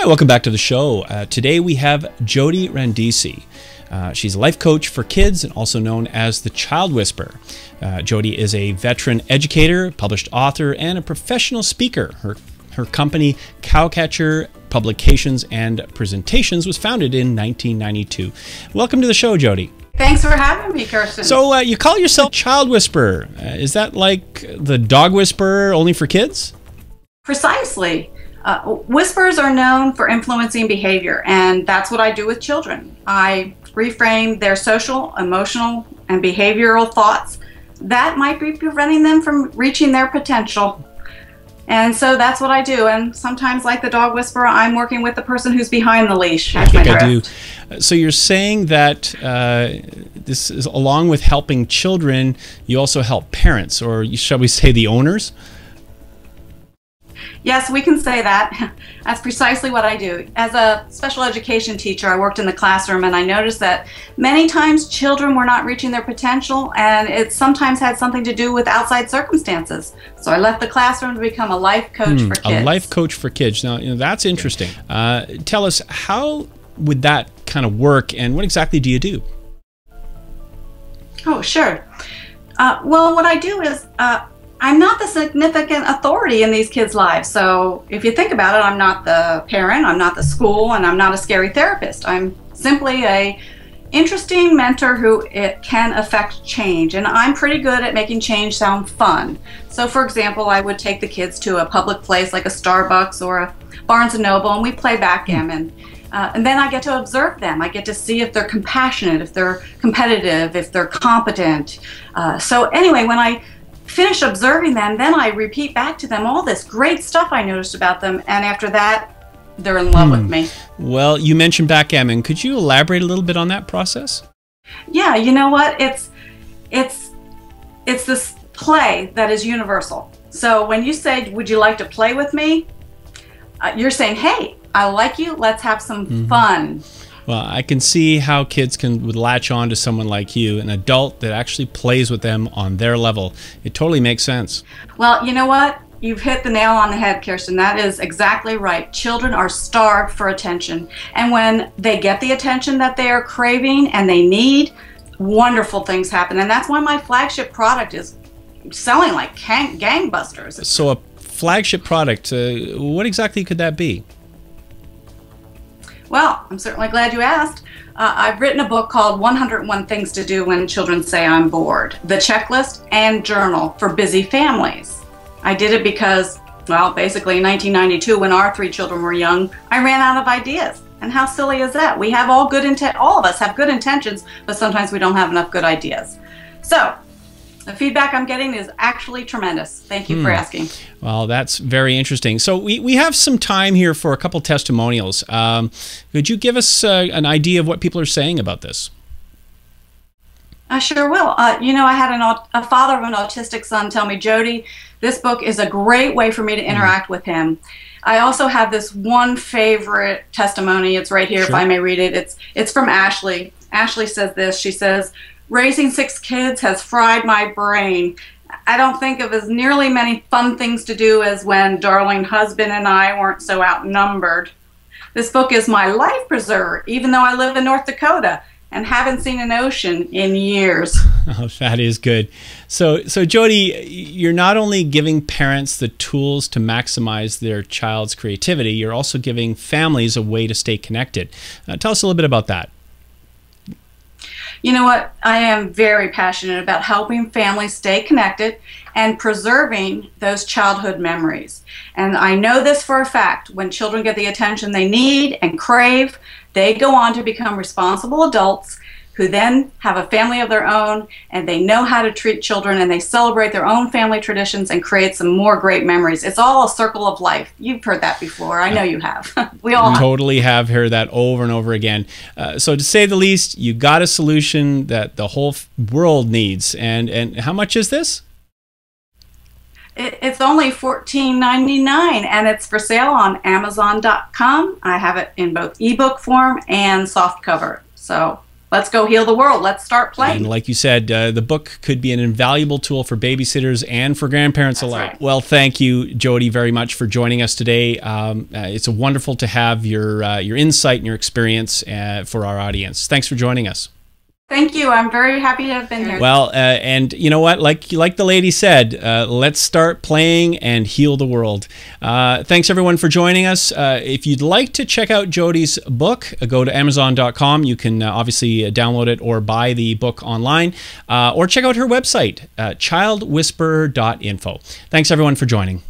welcome back to the show. Today we have Jody Randisi. She's a life coach for kids and also known as the ChildWhisperer. Jody is a veteran educator, published author, and a professional speaker. Her company, Cowcatcher Publications and Presentations, was founded in 1992. Welcome to the show, Jody. Thanks for having me, Kirsten. So you call yourself ChildWhisperer. Is that like the dog whisperer only for kids? Precisely. Whispers are known for influencing behavior, and that's what I do with children. I reframe their social, emotional, and behavioral thoughts that might be preventing them from reaching their potential. And so that's what I do. And sometimes, like the dog whisperer, I'm working with the person who's behind the leash. I think I do. So you're saying that this is, along with helping children, you also help parents, or shall we say the owners? Yes, we can say that. That's precisely what I do. As a special education teacher, I worked in the classroom, and I noticed that many times children were not reaching their potential, and it sometimes had something to do with outside circumstances. So I left the classroom to become a life coach for kids. A life coach for kids. Now, that's interesting. Tell us, how would that kind of work, and what exactly do you do? Oh, sure. Well, what I do is I'm not the significant authority in these kids' lives. So if you think about it, I'm not the parent, I'm not the school, and I'm not a scary therapist. I'm simply a interesting mentor who can affect change. And I'm pretty good at making change sound fun. So for example, I would take the kids to a public place like a Starbucks or a Barnes & Noble, and we play backgammon. And then I get to observe them. I get to see if they're compassionate, if they're competitive, if they're competent. So anyway, when I finish observing them, then I repeat back to them all this great stuff I noticed about them, and after that, they're in love with me. Well, you mentioned backgammon. Could you elaborate a little bit on that process? Yeah, you know what? It's this play that is universal. So when you say, "Would you like to play with me?" You're saying, "Hey, I like you. Let's have some fun." Well, I can see how kids would latch on to someone like you, an adult that actually plays with them on their level. It totally makes sense. Well, you know what? You've hit the nail on the head, Kirsten. That is exactly right. Children are starved for attention. And when they get the attention that they are craving and they need, wonderful things happen. And that's why my flagship product is selling like gangbusters. So a flagship product, what exactly could that be? Well, I'm certainly glad you asked. I've written a book called 101 Things to Do When Children Say I'm Bored, the checklist and journal for busy families. I did it because, well, basically in 1992, when our 3 children were young, I ran out of ideas. And how silly is that? We have all of us have good intentions, but sometimes we don't have enough good ideas. So the feedback I'm getting is actually tremendous. Thank you for asking. Well, that's very interesting. So we have some time here for a couple testimonials. Could you give us an idea of what people are saying about this? I sure will. You know, I had a father of an autistic son tell me, "Jody, this book is a great way for me to interact with him." I also have this one favorite testimony. It's right here, if I may read it. It's from Ashley. Ashley says this. She says, "Raising 6 kids has fried my brain. I don't think of as nearly many fun things to do as when darling husband and I weren't so outnumbered. This book is my life preserver, even though I live in North Dakota and haven't seen an ocean in years." Oh, that is good. So Jody, you're not only giving parents the tools to maximize their child's creativity, you're also giving families a way to stay connected. Tell us a little bit about that. You know what? I am very passionate about helping families stay connected and preserving those childhood memories. And I know this for a fact. When children get the attention they need and crave, they go on to become responsible adults who then have a family of their own, and they know how to treat children, and they celebrate their own family traditions and create some more great memories. It's all a circle of life. You've heard that before. I know you have. We all totally have heard that over and over again. So to say the least, you got a solution that the whole world needs. And how much is this? It's only $14.99, and it's for sale on Amazon.com. I have it in both ebook form and soft cover. So let's go heal the world. Let's start playing. And like you said, the book could be an invaluable tool for babysitters and for grandparents alike. Right. Well, thank you, Jody, very much for joining us today. It's wonderful to have your insight and your experience for our audience. Thanks for joining us. Thank you. I'm very happy to have been here. Well, and you know what? Like the lady said, let's start playing and heal the world. Thanks, everyone, for joining us. If you'd like to check out Jody's book, go to Amazon.com. You can obviously download it or buy the book online, or check out her website, childwhisperer.info. Thanks, everyone, for joining.